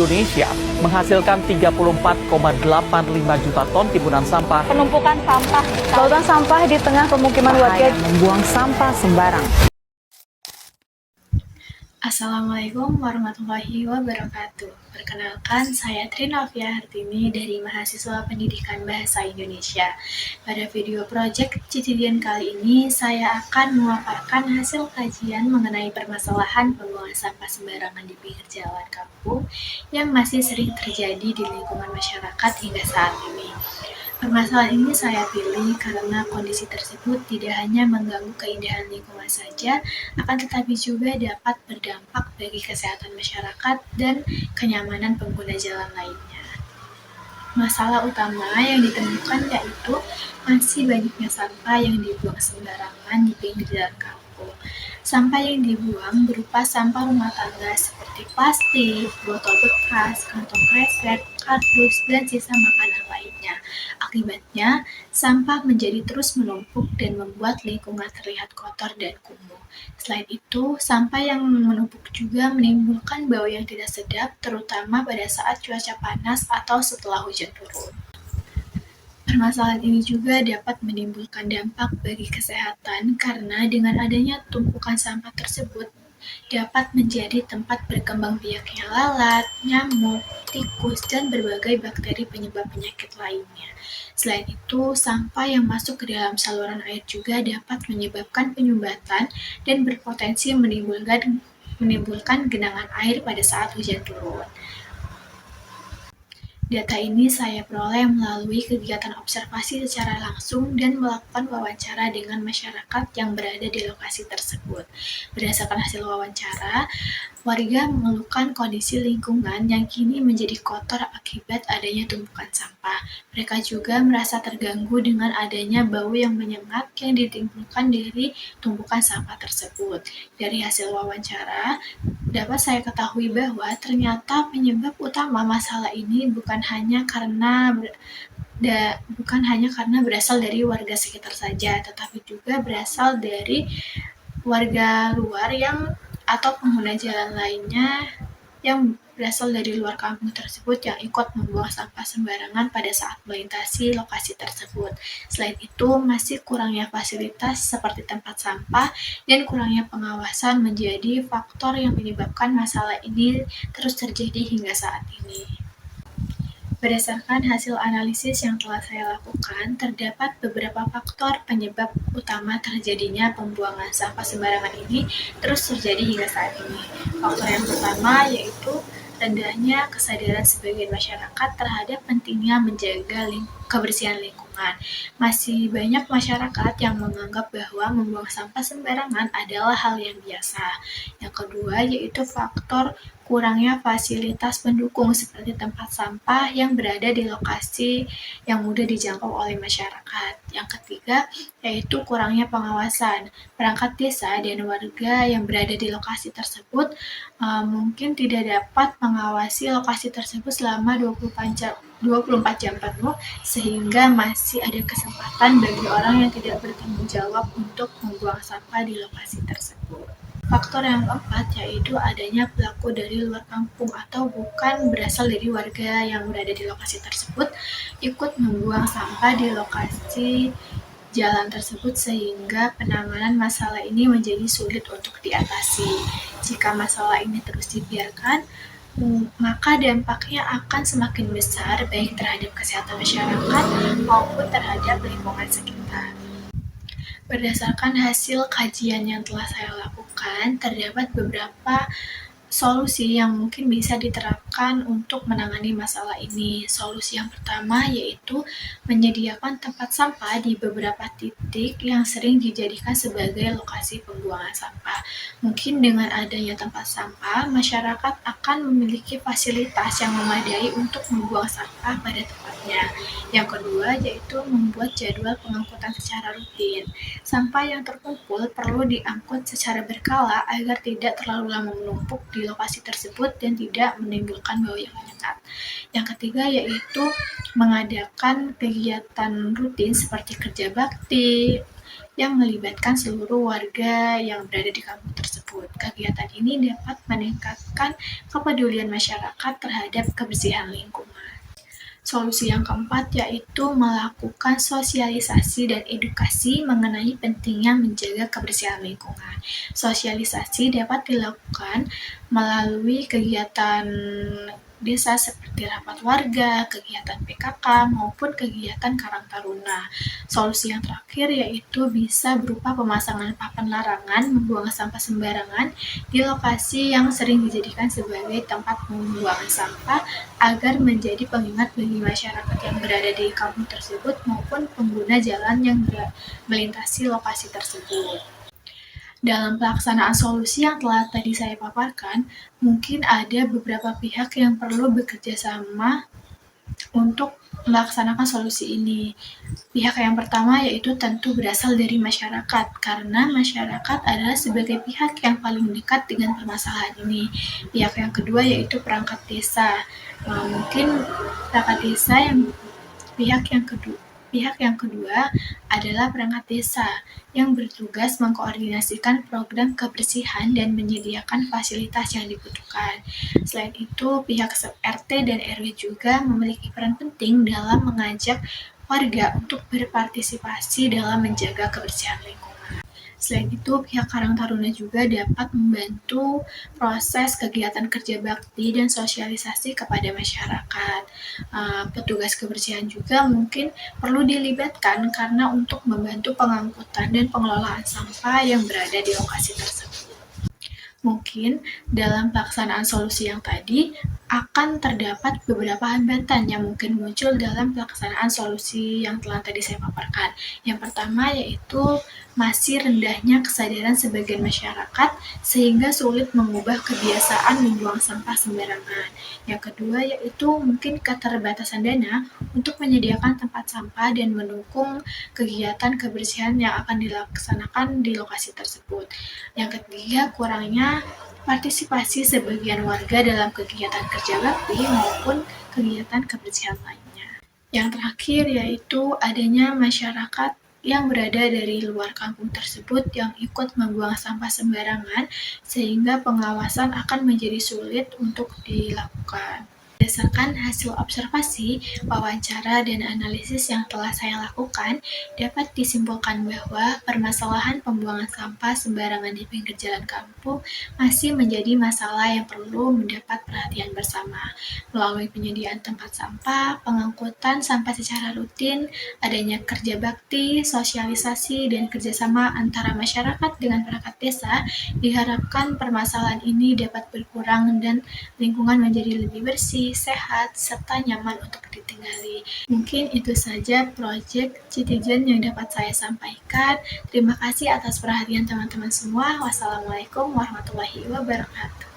Indonesia menghasilkan 34,85 juta ton timbunan sampah. Penumpukan sampah. Lautan sampah di tengah pemukiman warga membuang sampah sembarang. Assalamualaikum warahmatullahi wabarakatuh. Perkenalkan, saya Trinovia Hartini dari Mahasiswa Pendidikan Bahasa Indonesia. Pada video project Cicidian kali ini, saya akan memaparkan hasil kajian mengenai permasalahan pembuangan sampah sembarangan di pinggir jalan kampung yang masih sering terjadi di lingkungan masyarakat hingga saat ini. Permasalahan ini saya pilih karena kondisi tersebut tidak hanya mengganggu keindahan lingkungan saja, akan tetapi juga dapat berdampak bagi kesehatan masyarakat dan kenyamanan pengguna jalan lainnya. Masalah utama yang ditemukan yaitu masih banyaknya sampah yang dibuang sembarangan di pinggir jalan kampung. Sampah yang dibuang berupa sampah rumah tangga seperti plastik, botol bekas, kantong kresek, kardus, dan sisa makanan lainnya. Akibatnya, sampah menjadi terus menumpuk dan membuat lingkungan terlihat kotor dan kumuh. Selain itu, sampah yang menumpuk juga menimbulkan bau yang tidak sedap, terutama pada saat cuaca panas atau setelah hujan turun. Permasalahan ini juga dapat menimbulkan dampak bagi kesehatan karena dengan adanya tumpukan sampah tersebut dapat menjadi tempat berkembang biaknya lalat, nyamuk, tikus, dan berbagai bakteri penyebab penyakit lainnya. Selain itu, sampah yang masuk ke dalam saluran air juga dapat menyebabkan penyumbatan dan berpotensi menimbulkan genangan air pada saat hujan turun. Data ini saya peroleh melalui kegiatan observasi secara langsung dan melakukan wawancara dengan masyarakat yang berada di lokasi tersebut. Berdasarkan hasil wawancara, warga mengeluhkan kondisi lingkungan yang kini menjadi kotor akibat adanya tumpukan sampah. Mereka juga merasa terganggu dengan adanya bau yang menyengat yang ditimbulkan dari tumpukan sampah tersebut. Dari hasil wawancara, dapat saya ketahui bahwa ternyata penyebab utama masalah ini bukan hanya karena berasal dari warga sekitar saja, tetapi juga berasal dari warga luar atau pengguna jalan lainnya yang berasal dari luar kampung tersebut yang ikut membuang sampah sembarangan pada saat melintasi lokasi tersebut. Selain itu, masih kurangnya fasilitas seperti tempat sampah dan kurangnya pengawasan menjadi faktor yang menyebabkan masalah ini terus terjadi hingga saat ini. Berdasarkan hasil analisis yang telah saya lakukan, terdapat beberapa faktor penyebab utama terjadinya pembuangan sampah sembarangan ini terus terjadi hingga saat ini. Faktor yang pertama yaitu rendahnya kesadaran sebagian masyarakat terhadap pentingnya menjaga kebersihan lingkungan. Masih banyak masyarakat yang menganggap bahwa membuang sampah sembarangan adalah hal yang biasa. Yang kedua yaitu faktor kurangnya fasilitas pendukung seperti tempat sampah yang berada di lokasi yang mudah dijangkau oleh masyarakat. Yang ketiga yaitu kurangnya pengawasan. Perangkat desa dan warga yang berada di lokasi tersebut mungkin tidak dapat mengawasi lokasi tersebut selama 24 jam penuh, sehingga masih ada kesempatan bagi orang yang tidak bertanggung jawab untuk membuang sampah di lokasi tersebut. Faktor yang keempat yaitu adanya pelaku dari luar kampung atau bukan berasal dari warga yang berada di lokasi tersebut ikut membuang sampah di lokasi jalan tersebut sehingga penanganan masalah ini menjadi sulit untuk diatasi. Jika masalah ini terus dibiarkan, maka dampaknya akan semakin besar baik terhadap kesehatan masyarakat maupun terhadap lingkungan sekitar. Berdasarkan hasil kajian yang telah saya lakukan, terdapat beberapa solusi yang mungkin bisa diterapkan untuk menangani masalah ini. Solusi yang pertama yaitu menyediakan tempat sampah di beberapa titik yang sering dijadikan sebagai lokasi pembuangan sampah. Mungkin dengan adanya tempat sampah, masyarakat akan memiliki fasilitas yang memadai untuk membuang sampah pada tempatnya. Yang kedua yaitu membuat jadwal pengangkutan secara rutin. Sampah yang terkumpul perlu diangkut secara berkala agar tidak terlalu lama menumpuk di lokasi tersebut dan tidak menimbulkan bau yang menyengat. Yang ketiga yaitu mengadakan kegiatan rutin seperti kerja bakti yang melibatkan seluruh warga yang berada di kampung tersebut. tersebut. Kegiatan ini dapat meningkatkan kepedulian masyarakat terhadap kebersihan lingkungan. Solusi yang keempat yaitu melakukan sosialisasi dan edukasi mengenai pentingnya menjaga kebersihan lingkungan. Sosialisasi dapat dilakukan melalui kegiatan desa seperti rapat warga, kegiatan PKK, maupun kegiatan Karang Taruna. Solusi yang terakhir yaitu bisa berupa pemasangan papan larangan membuang sampah sembarangan di lokasi yang sering dijadikan sebagai tempat pembuangan sampah agar menjadi pengingat bagi masyarakat yang berada di kampung tersebut maupun pengguna jalan yang melintasi lokasi tersebut. Dalam pelaksanaan solusi yang telah tadi saya paparkan, mungkin ada beberapa pihak yang perlu bekerja sama untuk melaksanakan solusi ini. Pihak yang pertama yaitu tentu berasal dari masyarakat, karena masyarakat adalah sebagai pihak yang paling dekat dengan permasalahan ini. Pihak yang kedua yaitu perangkat desa. Mungkin perangkat desa yang Pihak yang kedua adalah perangkat desa yang bertugas mengkoordinasikan program kebersihan dan menyediakan fasilitas yang dibutuhkan. Selain itu, pihak RT dan RW juga memiliki peran penting dalam mengajak warga untuk berpartisipasi dalam menjaga kebersihan lingkungan. Selain itu, pihak Karang Taruna juga dapat membantu proses kegiatan kerja bakti dan sosialisasi kepada masyarakat. Petugas kebersihan juga mungkin perlu dilibatkan karena untuk membantu pengangkutan dan pengelolaan sampah yang berada di lokasi tersebut. Mungkin dalam pelaksanaan solusi yang tadi akan terdapat beberapa hambatan yang mungkin muncul dalam pelaksanaan solusi yang telah tadi saya paparkan. Yang pertama yaitu masih rendahnya kesadaran sebagian masyarakat sehingga sulit mengubah kebiasaan membuang sampah sembarangan. Yang kedua yaitu mungkin keterbatasan dana untuk menyediakan tempat sampah dan mendukung kegiatan kebersihan yang akan dilaksanakan di lokasi tersebut. Yang ketiga, kurangnya partisipasi sebagian warga dalam kegiatan kerja bakti maupun kegiatan kebersihan lainnya. Yang terakhir yaitu adanya masyarakat yang berada dari luar kampung tersebut yang ikut membuang sampah sembarangan sehingga pengawasan akan menjadi sulit untuk dilakukan. Berdasarkan hasil observasi, wawancara, dan analisis yang telah saya lakukan, dapat disimpulkan bahwa permasalahan pembuangan sampah sembarangan di pinggir jalan kampung masih menjadi masalah yang perlu mendapat perhatian bersama. Melalui penyediaan tempat sampah, pengangkutan sampah secara rutin, adanya kerja bakti, sosialisasi, dan kerjasama antara masyarakat dengan perangkat desa, diharapkan permasalahan ini dapat berkurang dan lingkungan menjadi lebih bersih, sehat, serta nyaman untuk ditinggali. Mungkin itu saja proyek Citizen yang dapat saya sampaikan. Terima kasih atas perhatian teman-teman semua. Wassalamualaikum warahmatullahi wabarakatuh.